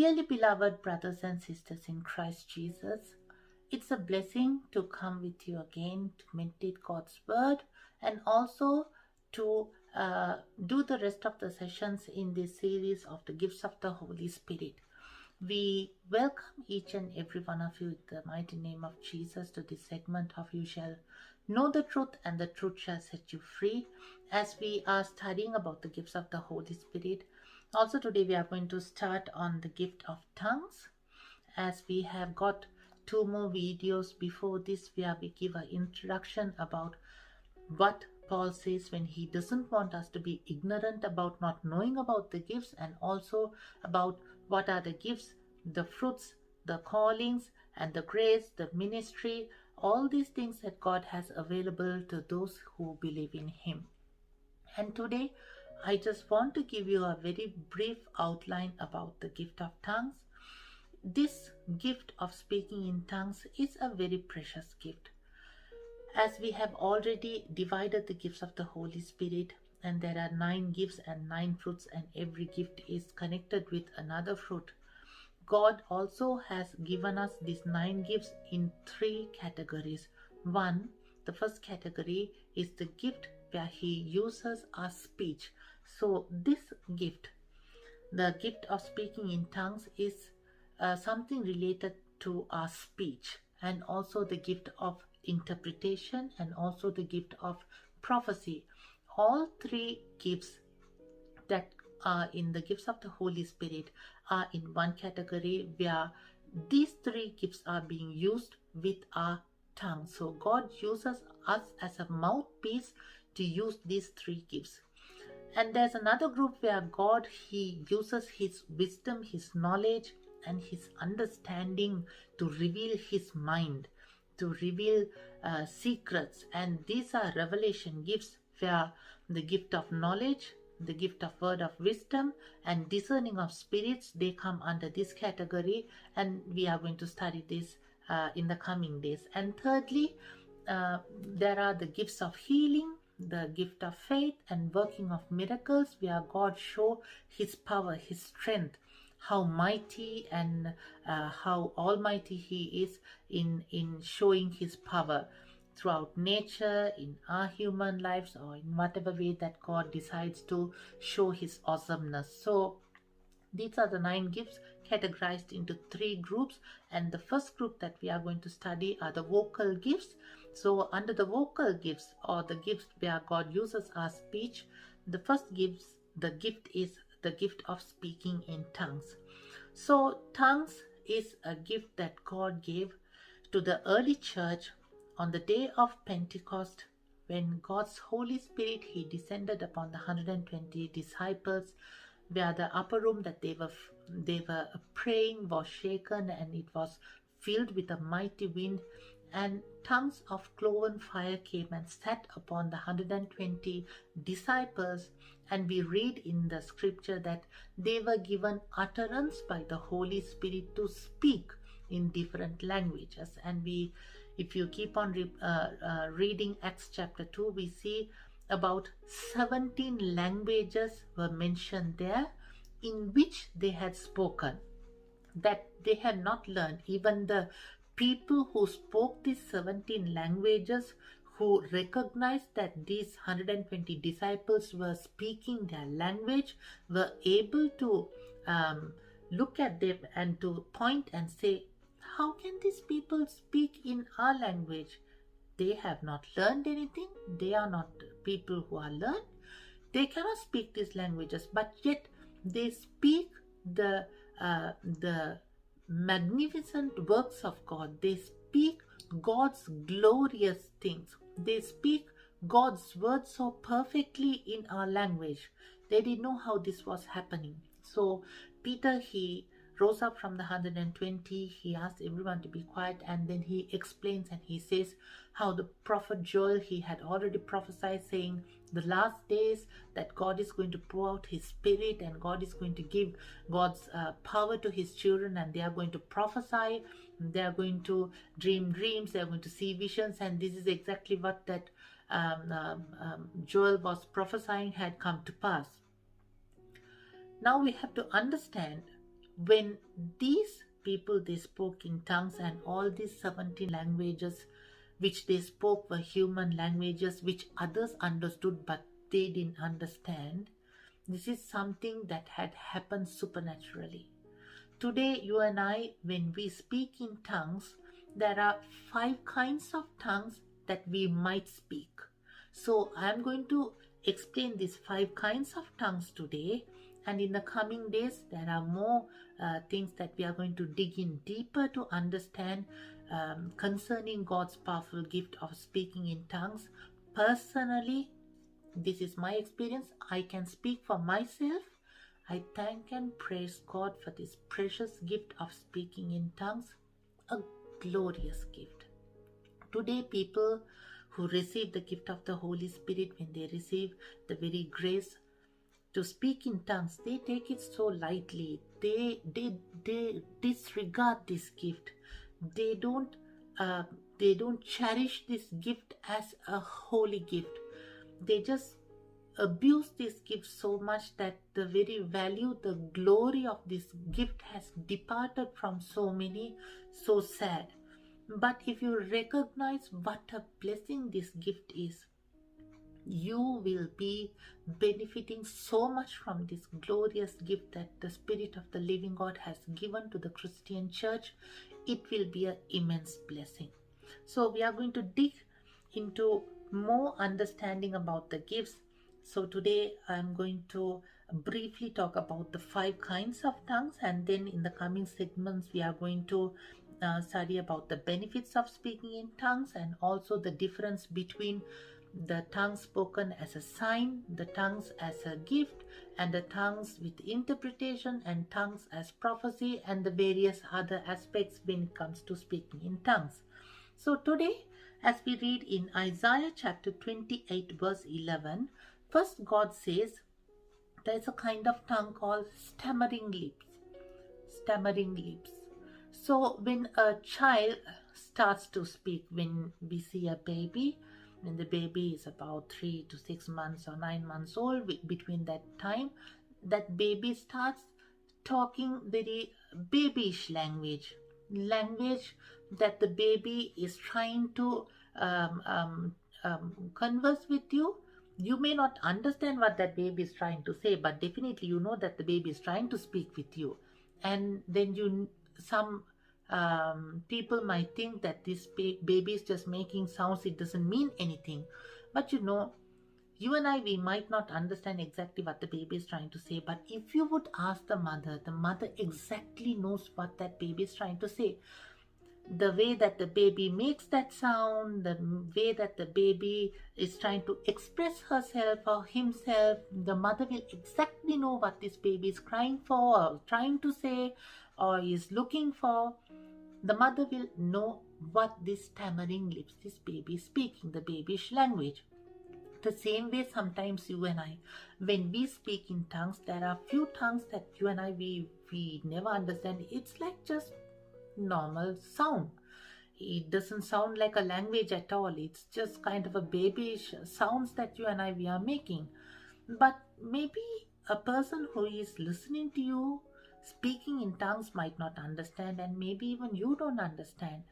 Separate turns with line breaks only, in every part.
Dearly beloved brothers and sisters in Christ Jesus, it's a blessing to come with you again to meditate God's Word and also to do the rest of the sessions in this series of the gifts of the Holy Spirit. We welcome each and every one of you in the mighty name of Jesus to this segment of You Shall Know the Truth and the Truth Shall Set You Free, as we are studying about the gifts of the Holy Spirit. Also today we are going to start on the gift of tongues, as we have got two more videos before this where we give an introduction about what Paul says when he doesn't want us to be ignorant about not knowing about the gifts, and also about what are the gifts, the fruits, the callings and the grace, the ministry, all these things that God has available to those who believe in Him. And today I just want to give you a very brief outline about the gift of tongues. This gift of speaking in tongues is a very precious gift, as we have already divided the gifts of the Holy Spirit, and there are 9 gifts and 9 fruits, and every gift is connected with another fruit. God also has given us these 9 gifts in 3 categories. The first category is the gift where He uses our speech. So this gift, the gift of speaking in tongues, is something related to our speech, and also the gift of interpretation, and also the gift of prophecy. All 3 gifts that are in the gifts of the Holy Spirit are in one category, where these 3 gifts are being used with our tongue. So God uses us as a mouthpiece to use these 3 gifts. And there's another group where God, He uses His wisdom, His knowledge and His understanding to reveal His mind, to reveal secrets. And these are revelation gifts, where the gift of knowledge, the gift of word of wisdom and discerning of spirits, they come under this category, and we are going to study this in the coming days. And thirdly, there are the gifts of healing, the gift of faith and working of miracles, where God shows His power, His strength, how mighty and how almighty He is in showing His power throughout nature, in our human lives, or in whatever way that God decides to show His awesomeness. So these are the 9 gifts categorized into 3 groups, and the first group that we are going to study are the vocal gifts. So under the vocal gifts, or the gifts where God uses our speech, the first gift is the gift of speaking in tongues. So tongues is a gift that God gave to the early church on the day of Pentecost, when God's Holy Spirit, He descended upon the 120 disciples, where the upper room that they were praying was shaken, and it was filled with a mighty wind, and tongues of cloven fire came and sat upon the 120 disciples. And we read in the scripture that they were given utterance by the Holy Spirit to speak in different languages. And if you keep on reading Acts chapter 2, we see about 17 languages were mentioned there, in which they had spoken, that they had not learned. Even the people who spoke these 17 languages, who recognized that these 120 disciples were speaking their language, were able to look at them and to point and say, how can these people speak in our language? They have not learned anything. They are not people who are learned. They cannot speak these languages, but yet they speak the magnificent works of God. They speak God's glorious things. They speak God's word so perfectly in our language. They didn't know how this was happening. So Peter, he rose up from the 120. He asked everyone to be quiet, and then he explains and he says how the prophet Joel, he had already prophesied, saying the last days that God is going to pour out His Spirit, and God is going to give God's power to His children, and they are going to prophesy, they are going to dream dreams, they are going to see visions. And this is exactly what that Joel was prophesying had come to pass. Now we have to understand when these people, they spoke in tongues, and all these 17 languages which they spoke were human languages which others understood but they didn't understand. This is something that had happened supernaturally. Today, you and I, when we speak in tongues, there are 5 kinds of tongues that we might speak. So, I am going to explain these 5 kinds of tongues today, and in the coming days, there are more things that we are going to dig in deeper to understand concerning God's powerful gift of speaking in tongues. Personally, this is my experience. I can speak for myself. I thank and praise God for this precious gift of speaking in tongues, a glorious gift. Today, people who receive the gift of the Holy Spirit, when they receive the very grace to speak in tongues, they take it so lightly. They disregard this gift. They don't cherish this gift as a holy gift. They just abuse this gift so much that the very value, the glory of this gift has departed from so many. So sad. But if you recognize what a blessing this gift is, you will be benefiting so much from this glorious gift that the Spirit of the living God has given to the Christian church. It will be an immense blessing. So we are going to dig into more understanding about the gifts. So today I am going to briefly talk about the 5 kinds of tongues, and then in the coming segments we are going to study about the benefits of speaking in tongues, and also the difference between the tongues spoken as a sign, the tongues as a gift, and the tongues with interpretation, and tongues as prophecy, and the various other aspects when it comes to speaking in tongues. So today, as we read in Isaiah chapter 28 verse 11, first God says there is a kind of tongue called stammering lips. Stammering lips. So when a child starts to speak, when we see a baby, when the baby is about 3 to 6 months or 9 months old, between that time, that baby starts talking very babyish language that the baby is trying to converse with you. You may not understand what that baby is trying to say, but definitely you know that the baby is trying to speak with you. And then some people might think that this baby is just making sounds, it doesn't mean anything. But you and I, we might not understand exactly what the baby is trying to say, but if you would ask the mother exactly knows what that baby is trying to say. The way that the baby makes that sound, the way that the baby is trying to express herself or himself, the mother will exactly know what this baby is crying for or trying to say or is looking for. The mother will know what this stammering lips, this baby is speaking, the babyish language. The same way, sometimes you and I, when we speak in tongues, there are few tongues that you and I, we never understand. It's like just normal sound. It doesn't sound like a language at all. It's just kind of a babyish sounds that you and I, we are making. But maybe a person who is listening to you speaking in tongues might not understand, and maybe even you don't understand.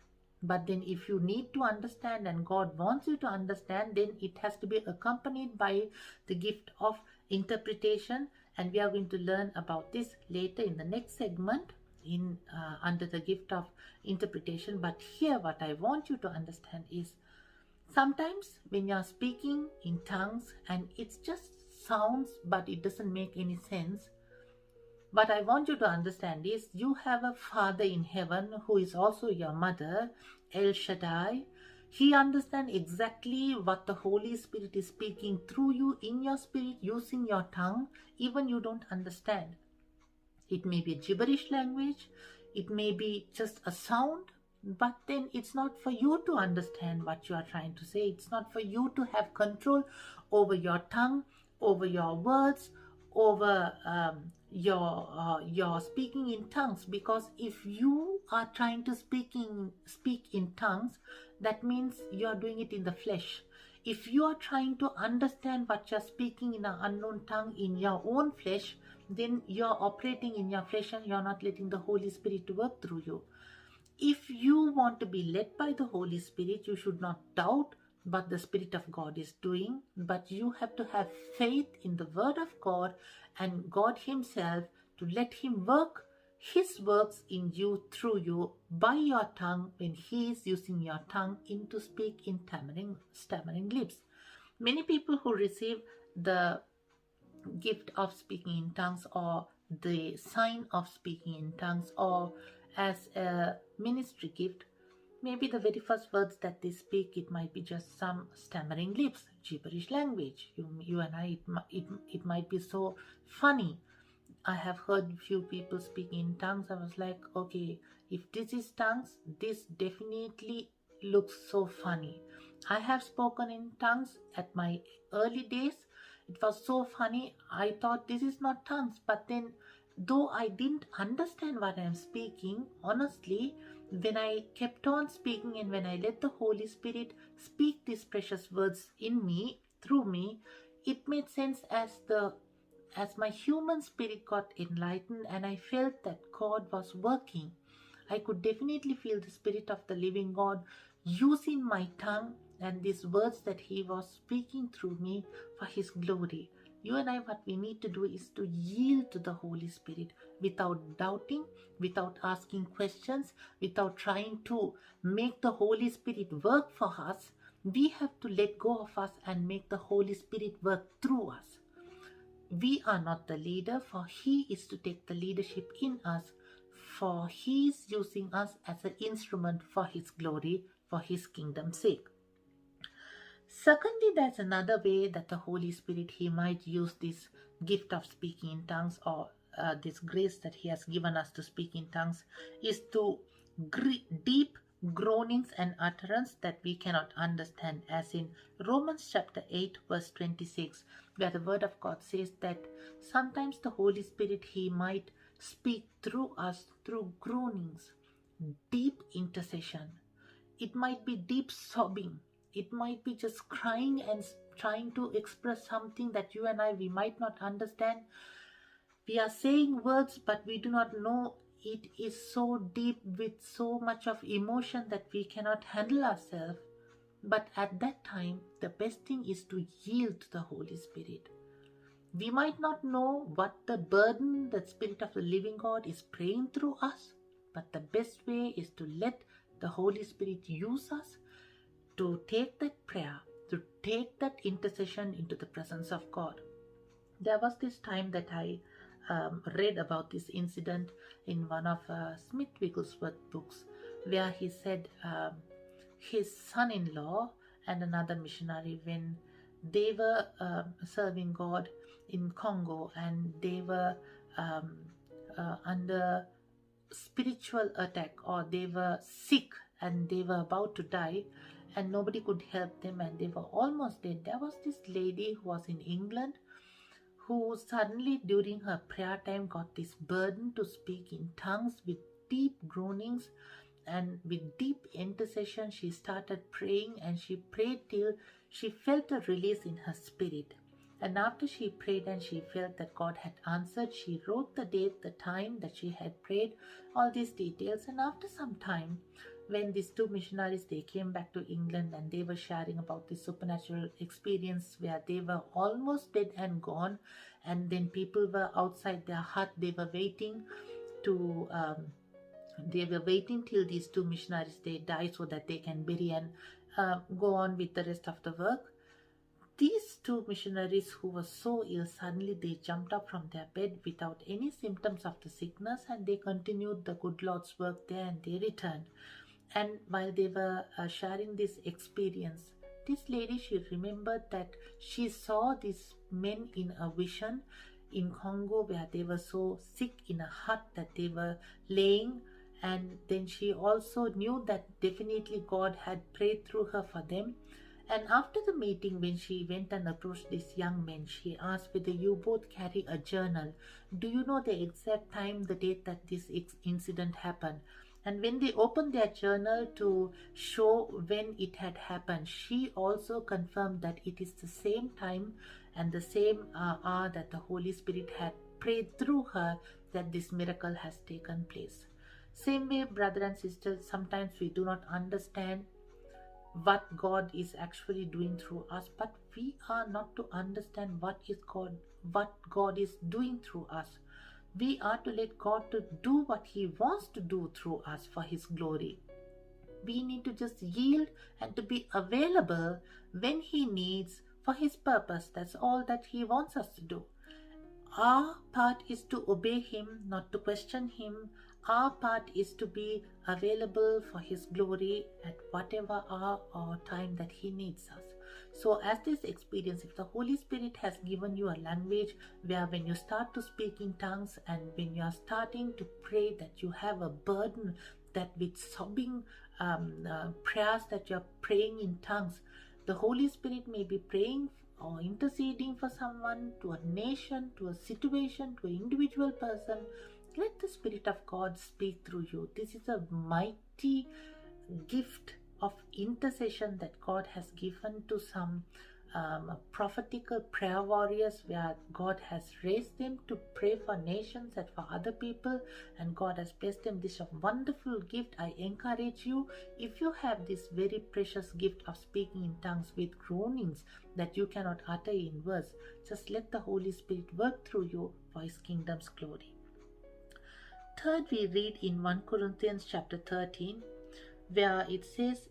But then if you need to understand and God wants you to understand, then it has to be accompanied by the gift of interpretation, and we are going to learn about this later in the next segment under the gift of interpretation. But here what I want you to understand is, sometimes when you are speaking in tongues and it's just sounds but it doesn't make any sense, what I want you to understand is you have a Father in heaven who is also your mother, El Shaddai. He understands exactly what the Holy Spirit is speaking through you in your spirit using your tongue, even you don't understand. It may be a gibberish language, it may be just a sound, but then it's not for you to understand what you are trying to say. It's not for you to have control over your tongue, over your words, over your speaking in tongues. Because if you are trying to speak in tongues, that means you are doing it in the flesh. If you are trying to understand what you're speaking in an unknown tongue in your own flesh, then you're operating in your flesh and you're not letting the Holy Spirit to work through you. If you want to be led by the Holy Spirit, you should not doubt what the Spirit of God is doing, but you have to have faith in the Word of God and God Himself to let Him work His works in you, through you, by your tongue, when He is using your tongue in to speak in stammering lips. Many people who receive the gift of speaking in tongues, or the sign of speaking in tongues, or as a ministry gift, maybe the very first words that they speak, it might be just some stammering lips, gibberish language. You and I, it might be so funny. I have heard few people speaking in tongues. I was like, okay, if this is tongues, this definitely looks so funny. I have spoken in tongues at my early days. It was so funny. I thought this is not tongues, but then though I didn't understand what I'm speaking, honestly, when I kept on speaking and when I let the Holy Spirit speak these precious words in me, through me, it made sense as my human spirit got enlightened and I felt that God was working. I could definitely feel the Spirit of the living God using my tongue and these words that He was speaking through me for His glory. You and I, what we need to do is to yield to the Holy Spirit without doubting, without asking questions, without trying to make the Holy Spirit work for us. We have to let go of us and make the Holy Spirit work through us. We are not the leader, for He is to take the leadership in us, for He is using us as an instrument for His glory, for His kingdom's sake. Secondly, there's another way that the Holy Spirit, He might use this gift of speaking in tongues, or this grace that He has given us to speak in tongues, is to deep groanings and utterance that we cannot understand, as in Romans chapter 8 verse 26, where the word of God says that sometimes the Holy Spirit, He might speak through us through groanings, deep intercession. It might be deep sobbing. It might be just crying and trying to express something that you and I, we might not understand. We are saying words, but we do not know. It is so deep with so much of emotion that we cannot handle ourselves. But at that time, the best thing is to yield to the Holy Spirit. We might not know what the burden that Spirit of the living God is praying through us, but the best way is to let the Holy Spirit use us to take that prayer, to take that intercession into the presence of God. There was this time that I read about this incident in one of Smith Wigglesworth books, where he said his son-in-law and another missionary, when they were serving God in Congo, and they were under spiritual attack, or they were sick and they were about to die, and nobody could help them and they were almost dead. There was this lady who was in England, who suddenly during her prayer time got this burden to speak in tongues with deep groanings, and with deep intercession she started praying, and she prayed till she felt a release in her spirit. And after she prayed and she felt that God had answered, she wrote the date, the time that she had prayed, all these details. And after some time, when these two missionaries, they came back to England and they were sharing about this supernatural experience where they were almost dead and gone, and then people were outside their hut, they were waiting to till these two missionaries, they die so that they can bury and go on with the rest of the work. These two missionaries who were so ill, suddenly they jumped up from their bed without any symptoms of the sickness, and they continued the good Lord's work there, and they returned. And while they were sharing this experience, this lady, she remembered that she saw these men in a vision in Congo, where they were so sick in a hut that they were laying. And then she also knew that definitely God had prayed through her for them. And after the meeting, when she went and approached these young men, she asked whether you both carry a journal. Do you know the exact time, the date that this incident happened? And when they opened their journal to show when it had happened, she also confirmed that it is the same time and the same hour that the Holy Spirit had prayed through her that this miracle has taken place. Same way, brother and sister, sometimes we do not understand what God is actually doing through us, but we are not to understand what God is doing through us. We are to let God to do what He wants to do through us for His glory. We need to just yield and to be available when He needs for His purpose. That's all that He wants us to do. Our part is to obey Him, not to question Him. Our part is to be available for His glory at whatever hour or time that He needs us. So as this experience, if the Holy Spirit has given you a language where when you start to speak in tongues and when you are starting to pray that you have a burden, that with sobbing prayers that you are praying in tongues, the Holy Spirit may be praying or interceding for someone, to a nation, to a situation, to an individual person. Let the Spirit of God speak through you. This is a mighty gift of intercession that God has given to some prophetical prayer warriors, where God has raised them to pray for nations and for other people, and God has blessed them. This is a wonderful gift. I encourage you, if you have this very precious gift of speaking in tongues with groanings that you cannot utter in words, just let the Holy Spirit work through you for His kingdom's glory. Third, we read in 1 Corinthians chapter 13, where it says,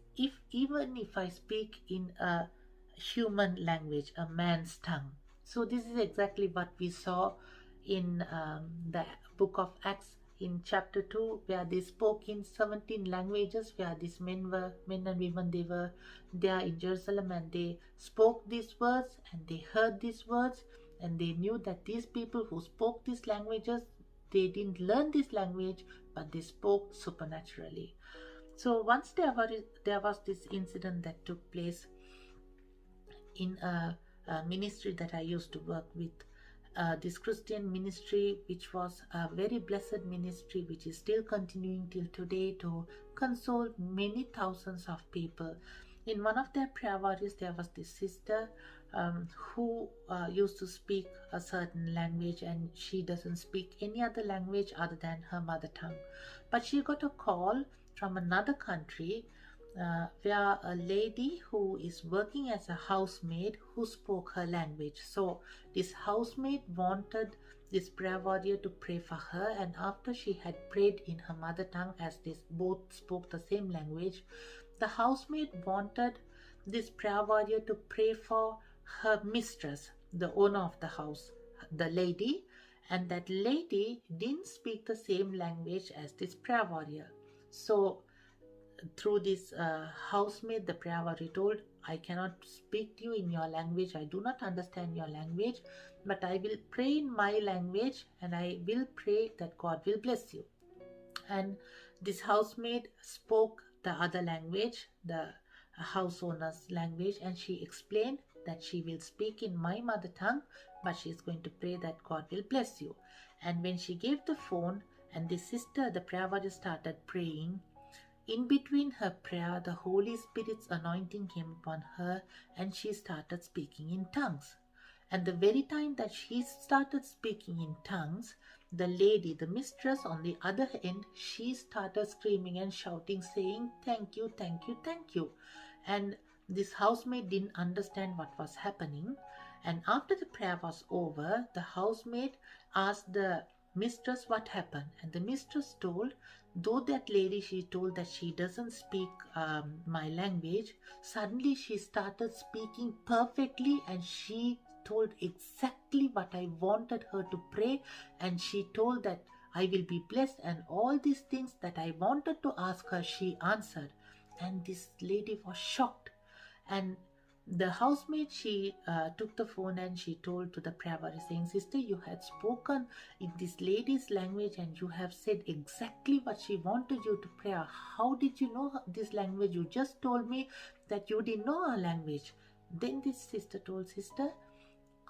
even if I speak in a human language, a man's tongue. So this is exactly what we saw in the book of Acts in chapter 2, where they spoke in 17 languages, where these men and women, they were there in Jerusalem, and they spoke these words and they heard these words, and they knew that these people who spoke these languages, they didn't learn this language, but they spoke supernaturally. So once there was this incident that took place in a ministry that I used to work with, this Christian ministry, which was a very blessed ministry, which is still continuing till today to console many thousands of people. In one of their prayer warriors, there was this sister who used to speak a certain language, and she doesn't speak any other language other than her mother tongue. But she got a call from another country where a lady who is working as a housemaid who spoke her language. So this housemaid wanted this prayer warrior to pray for her, and after she had prayed in her mother tongue, as they both spoke the same language, the housemaid wanted this prayer warrior to pray for her mistress, the owner of the house, the lady, and that lady didn't speak the same language as this prayer warrior. So through this housemaid, the prayer warrior told, I cannot speak to you in your language, I do not understand your language, but I will pray in my language, and I will pray that God will bless you. And this housemaid spoke the other language, the house owner's language, and she explained that she will speak in my mother tongue, but she is going to pray that God will bless you. And when she gave the phone, and the sister, the prayer warrior, started praying, in between her prayer, the Holy Spirit's anointing came upon her, and she started speaking in tongues. And the very time that she started speaking in tongues, the lady, the mistress on the other end, she started screaming and shouting, saying, thank you, thank you, thank you. And this housemaid didn't understand what was happening. And after the prayer was over, the housemaid asked the mistress what happened. And the mistress told, though that lady, she told that she doesn't speak my language, suddenly she started speaking perfectly, and she told exactly what I wanted her to pray, and she told that I will be blessed, and all these things that I wanted to ask her, she answered. And this lady was shocked. And the housemaid, she took the phone and she told to the prayer warrior, saying, sister, you had spoken in this lady's language and you have said exactly what she wanted you to pray. How did you know this language? You just told me that you didn't know her language. Then this sister told, sister,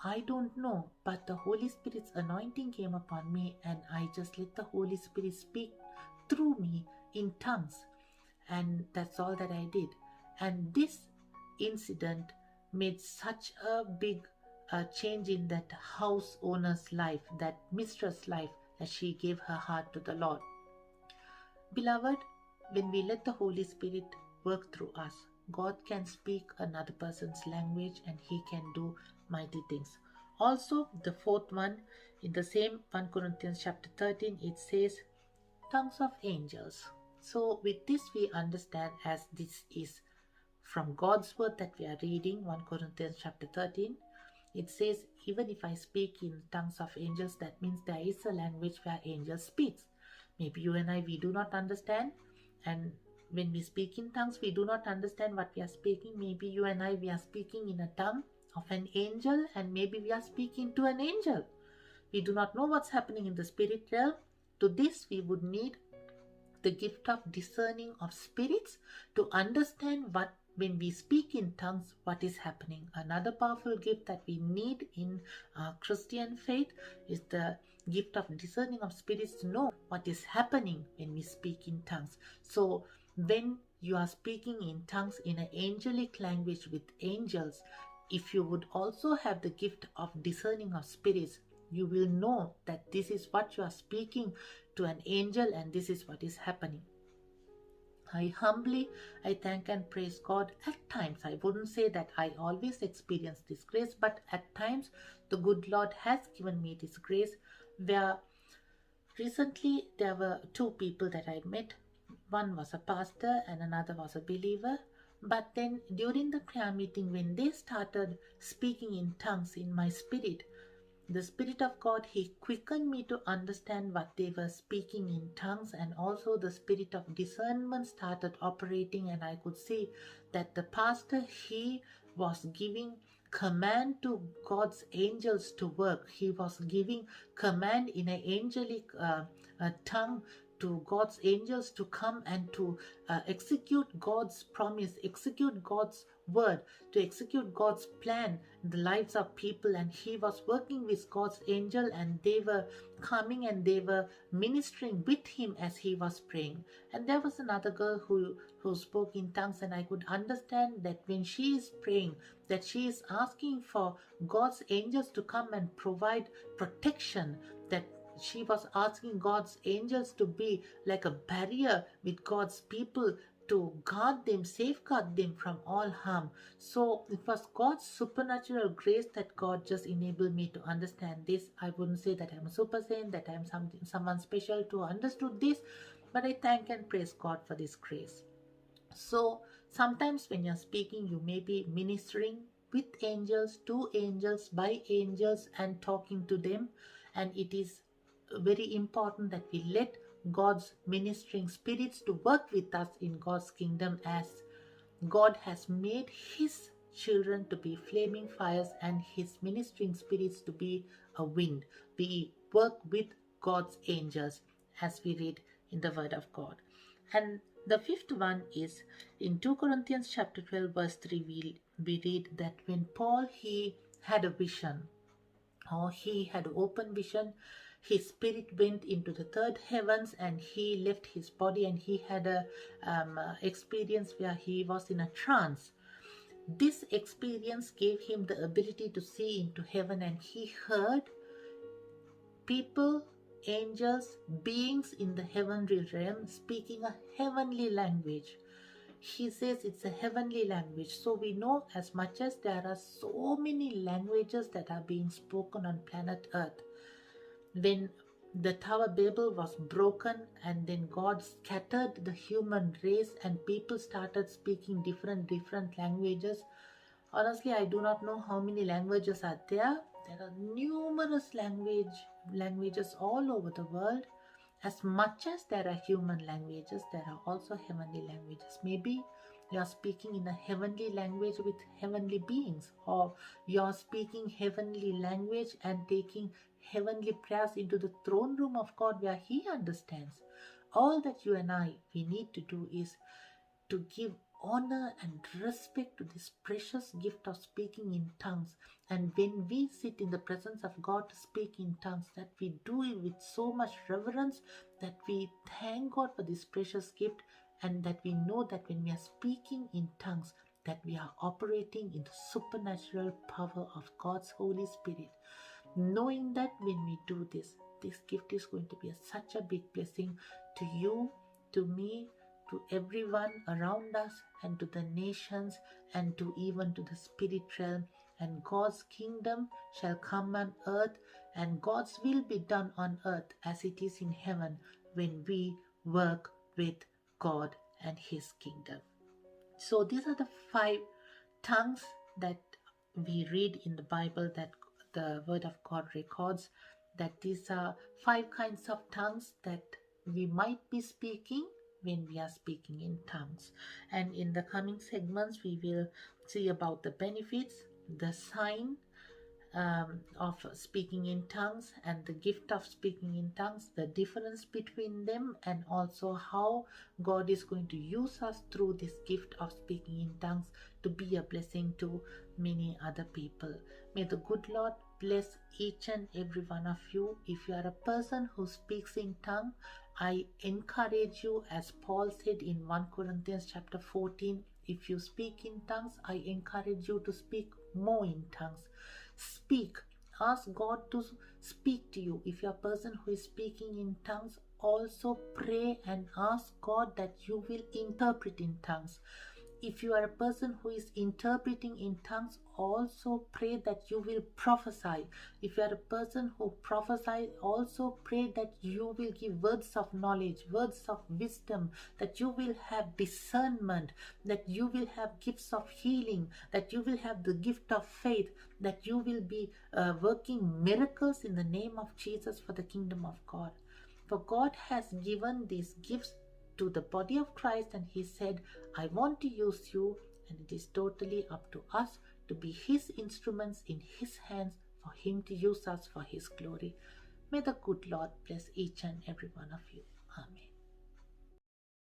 I don't know, but the Holy Spirit's anointing came upon me, and I just let the Holy Spirit speak through me in tongues, and that's all that I did. And this incident made such a big change in that house owner's life, that mistress' life, that she gave her heart to the Lord. Beloved, when we let the Holy Spirit work through us, God can speak another person's language and He can do mighty things. Also, the fourth one, in the same 1 Corinthians chapter 13, it says, tongues of angels. So with this we understand, as this is from God's word that we are reading, 1 Corinthians chapter 13, it says, even if I speak in tongues of angels, that means there is a language where angels speak. Maybe you and I, we do not understand, and when we speak in tongues, we do not understand what we are speaking. Maybe you and I, we are speaking in a tongue of an angel, and maybe we are speaking to an angel. We do not know what's happening in the spirit realm. To this, we would need the gift of discerning of spirits to understand what, when we speak in tongues, what is happening. Another powerful gift that we need in Christian faith is the gift of discerning of spirits, to know what is happening when we speak in tongues. So when you are speaking in tongues in an angelic language with angels, if you would also have the gift of discerning of spirits, you will know that this is what you are speaking to an angel and this is what is happening. I thank and praise God. At times, I wouldn't say that I always experience this grace, but at times the good Lord has given me this grace, where recently there were two people that I met. One was a pastor and another was a believer. But then during the prayer meeting, when they started speaking in tongues in my spirit, the Spirit of God, He quickened me to understand what they were speaking in tongues, and also the spirit of discernment started operating, and I could see that the pastor, he was giving command to God's angels to work. He was giving command in an angelic tongue to God's angels to come and to execute God's promise, execute God's word, to execute God's plan in the lives of people. And he was working with God's angel, and they were coming and they were ministering with him as he was praying. And there was another girl who spoke in tongues, and I could understand that when she is praying, that she is asking for God's angels to come and provide protection, that she was asking God's angels to be like a barrier with God's people, to guard them, safeguard them from all harm. So it was God's supernatural grace that God just enabled me to understand this. I wouldn't say that I'm a super saint, that I'm someone special to understood this, but I thank and praise God for this grace. So sometimes when you're speaking, you may be ministering with angels, to angels, by angels, and talking to them, and it is very important that we let God's ministering spirits to work with us in God's kingdom, as God has made His children to be flaming fires and His ministering spirits to be a wind. We work with God's angels, as we read in the Word of God. And the fifth one is in 2 Corinthians chapter 12 verse 3, we read that when Paul, he had a vision, or he had open vision, his spirit went into the third heavens and he left his body, and he had a experience where he was in a trance. This experience gave him the ability to see into heaven, and he heard people, angels, beings in the heavenly realm speaking a heavenly language. He says it's a heavenly language. So we know, as much as there are so many languages that are being spoken on planet Earth, when the Tower Babel was broken and then God scattered the human race and people started speaking different languages. Honestly, I do not know how many languages are there. There are numerous languages all over the world. As much as there are human languages, there are also heavenly languages. Maybe you are speaking in a heavenly language with heavenly beings, or you are speaking heavenly language and taking heavenly prayers into the throne room of God, where He understands. All that you and I, we need to do is to give honor and respect to this precious gift of speaking in tongues. And when we sit in the presence of God to speak in tongues, that we do it with so much reverence, that we thank God for this precious gift, and that we know that when we are speaking in tongues, that we are operating in the supernatural power of God's Holy Spirit. Knowing that when we do this, this gift is going to be such a big blessing to you, to me, to everyone around us, and to the nations, and to even to the spirit realm. And God's kingdom shall come on earth, and God's will be done on earth as it is in heaven, when we work with God and His kingdom. So these are the 5 tongues that we read in the Bible, that the Word of God records, that these are 5 kinds of tongues that we might be speaking when we are speaking in tongues. And in the coming segments, we will see about the benefits, the sign of speaking in tongues, and the gift of speaking in tongues, the difference between them, and also how God is going to use us through this gift of speaking in tongues to be a blessing to many other people. May the good Lord bless each and every one of you. If you are a person who speaks in tongue, I encourage you, as Paul said in 1 Corinthians chapter 14, if you speak in tongues, I encourage you to speak more in tongues. Speak. Ask God to speak to you. If you're a person who is speaking in tongues, also pray and ask God that you will interpret in tongues. If you are a person who is interpreting in tongues, also pray that you will prophesy. If you are a person who prophesies, also pray that you will give words of knowledge, words of wisdom, that you will have discernment, that you will have gifts of healing, that you will have the gift of faith, that you will be working miracles in the name of Jesus for the kingdom of God. For God has given these gifts to the body of Christ, and He said, I want to use you, and it is totally up to us to be His instruments in His hands, for Him to use us for His glory. May the good Lord bless each and every one of you. Amen.